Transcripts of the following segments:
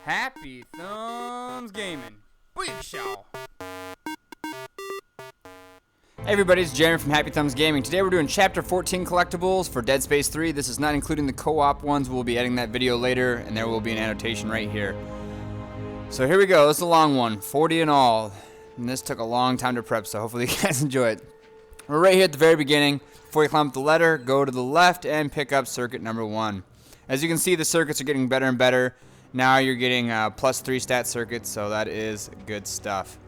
Happy Thumbs Gaming. Big show. Hey everybody, it's Jeremy from Happy Thumbs Gaming. Today we're doing Chapter 14 Collectibles for Dead Space 3. This is not including the co-op ones. We'll be editing that video later, and there will be an annotation right here. So here we go. This is a long one, 40 in all. And this took a long time to prep, so hopefully you guys enjoy it. We're right here at the very beginning. Before you climb up the ladder, go to the left and pick up circuit number 1. As you can see, the circuits are getting better and better. Now you're getting +3 stat circuits, so that is good stuff.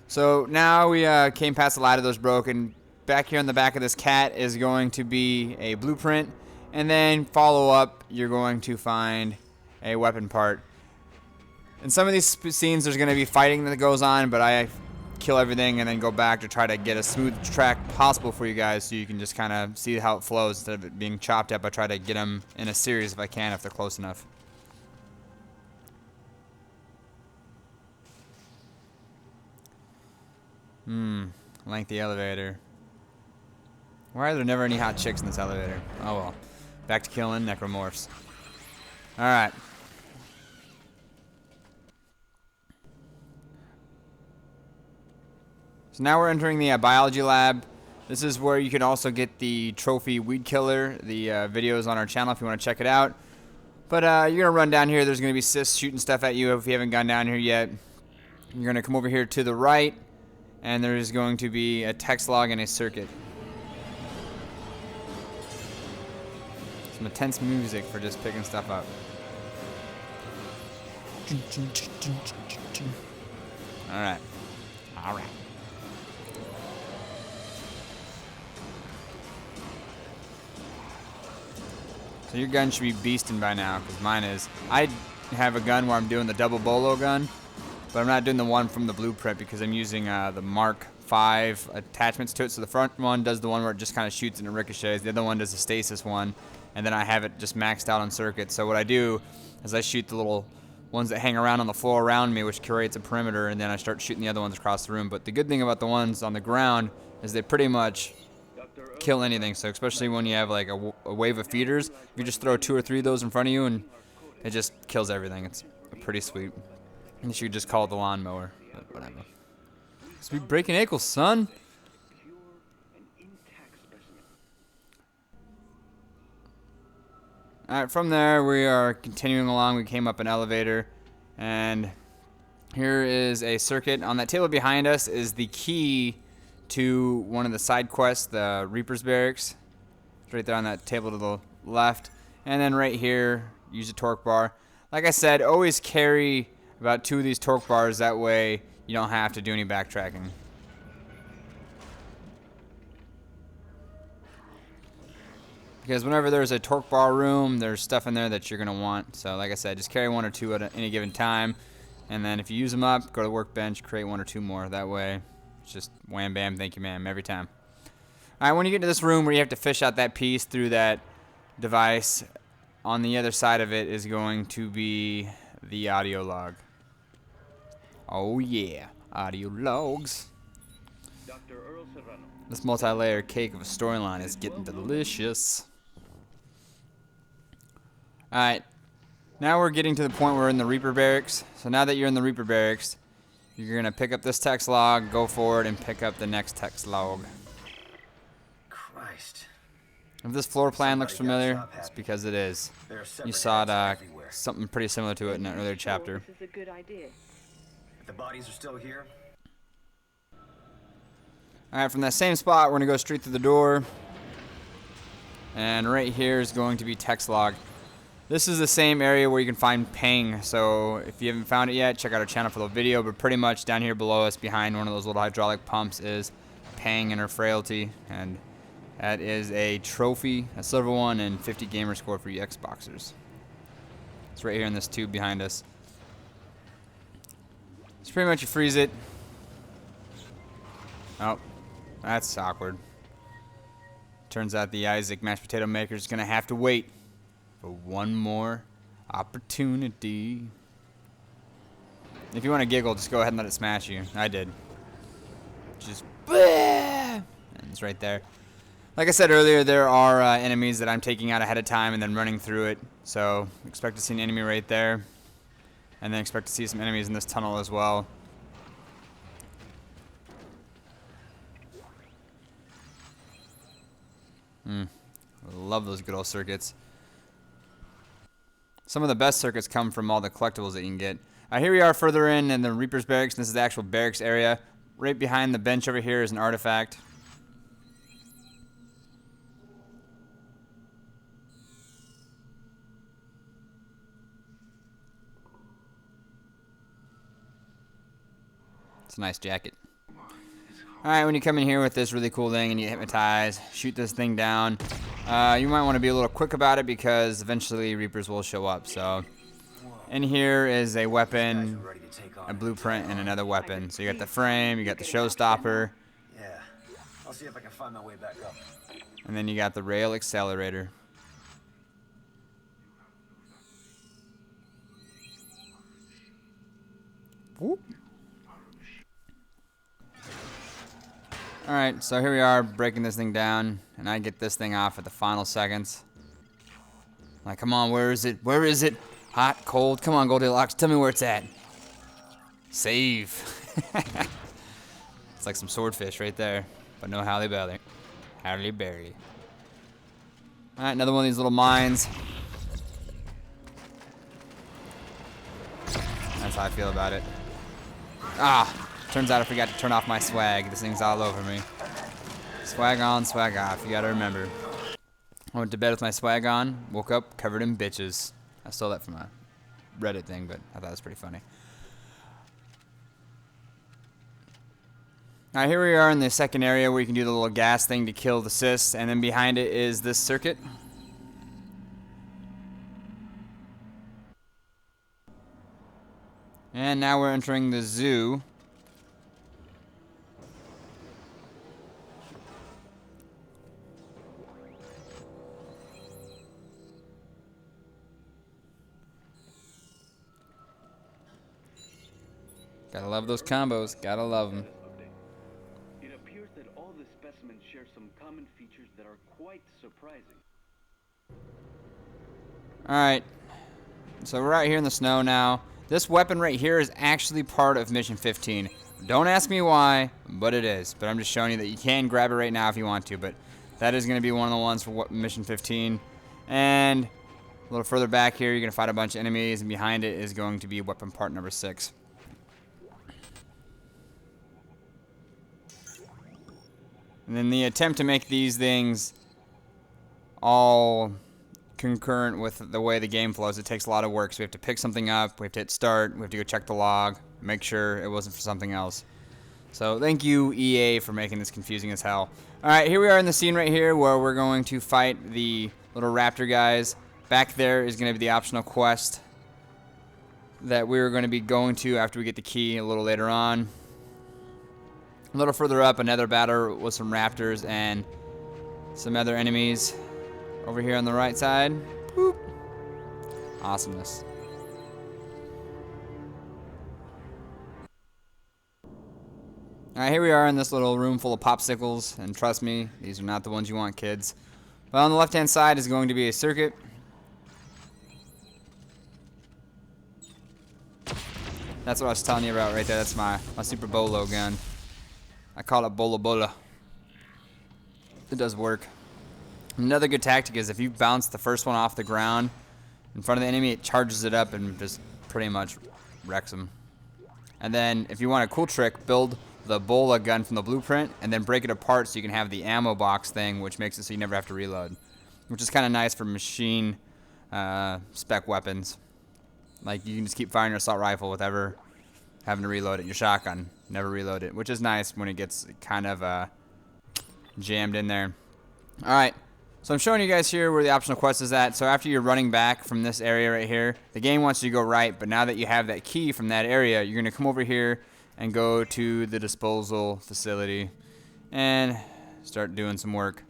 So now we came past the ladder that was broken. Back here on the back of this cat is going to be a blueprint, and then follow up, you're going to find a weapon part. In some of these scenes, there's going to be fighting that goes on, but I kill everything and then go back to try to get a smooth track possible for you guys, so you can just kind of see how it flows instead of it being chopped up. I try to get them in a series if I can, if they're close enough. Lengthy elevator. Why are there never any hot chicks in this elevator? Oh well. Back to killing necromorphs. Alright. So now we're entering the biology lab. This is where you can also get the trophy weed killer. The video is on our channel if you want to check it out. But you're going to run down here. There's going to be cysts shooting stuff at you if you haven't gone down here yet. You're going to come over here to the right, and there's going to be a text log and a circuit. Some intense music for just picking stuff up. Alright. Alright. So your gun should be beasting by now, because mine is. I have a gun where I'm doing the double bolo gun, but I'm not doing the one from the blueprint because I'm using the Mark V attachments to it. So the front one does the one where it just kind of shoots and it ricochets. The other one does the stasis one, and then I have it just maxed out on circuits. So what I do is I shoot the little ones that hang around on the floor around me, which creates a perimeter, and then I start shooting the other ones across the room. But the good thing about the ones on the ground is they pretty much kill anything. So especially when you have like a wave of feeders, if you just throw 2 or 3 of those in front of you, and it just kills everything. It's pretty sweet. And you should just call it the lawnmower. But whatever. Sweet breaking ankles, son. Alright, from there we are continuing along. We came up an elevator, and here is a circuit. On that table behind us is the key to one of the side quests, the Reaper's Barracks. It's right there on that table to the left. And then right here, use a torque bar. Like I said, always carry about 2 of these torque bars, that way you don't have to do any backtracking. Because whenever there's a torque bar room, there's stuff in there that you're going to want. So like I said, just carry 1 or 2 at any given time. And then if you use them up, go to the workbench, create 1 or 2 more. That way, it's just wham, bam, thank you, ma'am, every time. Alright, when you get to this room where you have to fish out that piece through that device, on the other side of it is going to be the audio log. Oh yeah, audio logs. This multi-layer cake of a storyline is getting delicious. Alright, now we're getting to the point where we're in the Reaper Barracks. So now that you're in the Reaper Barracks, you're going to pick up this text log, go forward, and pick up the next text log. Christ. If this floor plan looks familiar, it's because it is. You saw something pretty similar to it in an earlier chapter. This is a good idea. If the bodies are still here. Alright, from that same spot, we're going to go straight through the door. And right here is going to be text log. This is the same area where you can find Ping. So if you haven't found it yet, check out our channel for the video. But pretty much down here below us, behind one of those little hydraulic pumps, is Ping and her frailty. And that is a trophy, a silver one, and 50 gamer score for you Xboxers. It's right here in this tube behind us. It's pretty much you freeze it. Oh, that's awkward. Turns out the Isaac mashed potato maker is going to have to wait for 1 more opportunity. If you want to giggle, just go ahead and let it smash you. I did. Just, and it's right there. Like I said earlier, there are enemies that I'm taking out ahead of time and then running through it. So expect to see an enemy right there. And then expect to see some enemies in this tunnel as well. Love those good old circuits. Some of the best circuits come from all the collectibles that you can get. Here we are further in the Reaper's Barracks. This is the actual barracks area. Right behind the bench over here is an artifact. It's a nice jacket. Alright, when you come in here with this really cool thing and you hypnotize, shoot this thing down, you might want to be a little quick about it because eventually Reapers will show up. So, in here is a weapon, a blueprint, and another weapon. So you got the frame, you got the showstopper. Yeah. I'll see if I can find my way back up. And then you got the rail accelerator. Whoop. Alright, so here we are breaking this thing down, and I get this thing off at the final seconds. Like, come on, where is it? Where is it? Hot, cold? Come on, Goldilocks, tell me where it's at. Save. It's like some swordfish right there, but no Halle Berry. Halle Berry. Alright, another one of these little mines. That's how I feel about it. Ah! Turns out I forgot to turn off my swag. This thing's all over me. Swag on, swag off. You gotta remember. I went to bed with my swag on, woke up covered in bitches. I stole that from a Reddit thing, but I thought it was pretty funny. Now here we are in the second area where you can do the little gas thing to kill the cysts, and then behind it is this circuit. And now we're entering the zoo. Gotta love those combos. Gotta love them. It appears that all the specimens share some common features that are quite surprising. Alright. So we're out here in the snow now. This weapon right here is actually part of Mission 15. Don't ask me why, but it is. But I'm just showing you that you can grab it right now if you want to. But that is going to be one of the ones for Mission 15. And a little further back here, you're going to fight a bunch of enemies. And behind it is going to be weapon part number 6. And then the attempt to make these things all concurrent with the way the game flows, it takes a lot of work. So we have to pick something up, we have to hit start, we have to go check the log, make sure it wasn't for something else. So thank you, EA, for making this confusing as hell. Alright, here we are in the scene right here where we're going to fight the little raptor guys. Back there is going to be the optional quest that we're going to be going to after we get the key a little later on. A little further up, another battle with some raptors and some other enemies. Over here on the right side. Boop. Awesomeness. Alright, here we are in this little room full of popsicles. And trust me, these are not the ones you want, kids. But on the left-hand side is going to be a circuit. That's what I was telling you about right there. That's my Super Bolo gun. I call it Bola Bola. It does work. Another good tactic is if you bounce the first one off the ground in front of the enemy, it charges it up and just pretty much wrecks them. And then if you want a cool trick, build the Bola gun from the blueprint and then break it apart so you can have the ammo box thing, which makes it so you never have to reload. Which is kind of nice for machine spec weapons. Like you can just keep firing your assault rifle with ever having to reload it. Your shotgun, never reload it, which is nice when it gets kind of jammed in there. Alright, so I'm showing you guys here where the optional quest is at. So after you're running back from this area right here, the game wants you to go right, but now that you have that key from that area, you're going to come over here and go to the disposal facility and start doing some work.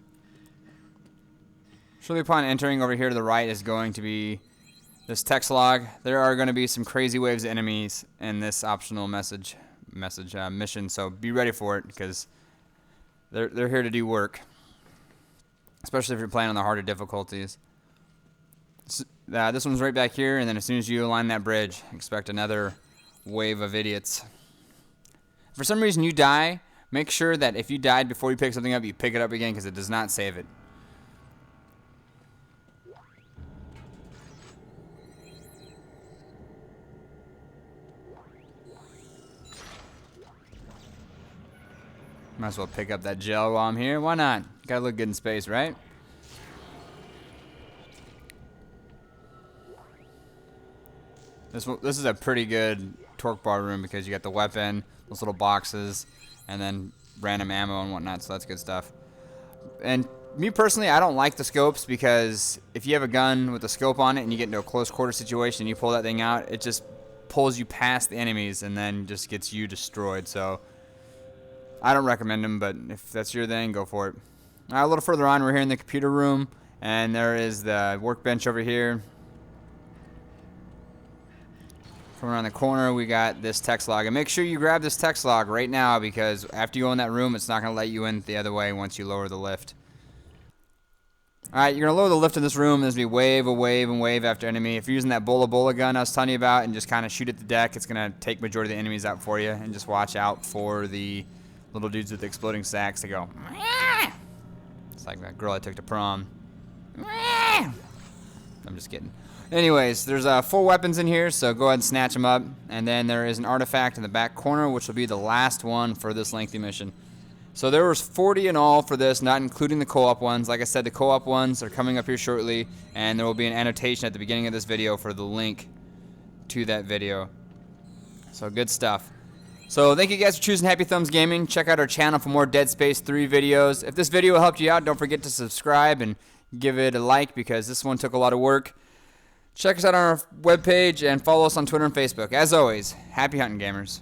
Shortly upon entering over here to the right is going to be this text log. There are going to be some crazy waves of enemies in this optional mission, so be ready for it because they're here to do work, especially if you're playing on the harder difficulties. This one's right back here, and then as soon as you align that bridge, expect another wave of idiots. If for some reason you die, make sure that if you died before you pick something up, you pick it up again because it does not save it. Might as well pick up that gel while I'm here. Why not? Gotta look good in space, right? This is a pretty good torque bar room because you got the weapon, those little boxes, and then random ammo and whatnot, so that's good stuff. And me personally, I don't like the scopes because if you have a gun with a scope on it and you get into a close quarter situation and you pull that thing out, it just pulls you past the enemies and then just gets you destroyed. So I don't recommend them, but if that's your thing, go for it. A little further on, we're here in the computer room, and there is the workbench over here. Coming around the corner, we got this text log. And make sure you grab this text log right now because after you go in that room, it's not going to let you in the other way once you lower the lift. Alright, you're going to lower the lift in this room. There's going to be wave, a wave, and wave after enemy. If you're using that Bola gun I was telling you about and just kind of shoot at the deck, it's going to take majority of the enemies out for you. And just watch out for the little dudes with the exploding sacks that go. It's like that girl I took to prom. I'm just kidding. Anyways, there's 4 weapons in here, so go ahead and snatch them up. And then there is an artifact in the back corner, which will be the last one for this lengthy mission. So there was 40 in all for this, not including the co-op ones. Like I said, the co-op ones are coming up here shortly, and there will be an annotation at the beginning of this video for the link to that video. So good stuff. So thank you guys for choosing Happy Thumbs Gaming. Check out our channel for more Dead Space 3 videos. If this video helped you out, don't forget to subscribe and give it a like because this one took a lot of work. Check us out on our webpage and follow us on Twitter and Facebook. As always, happy hunting, gamers.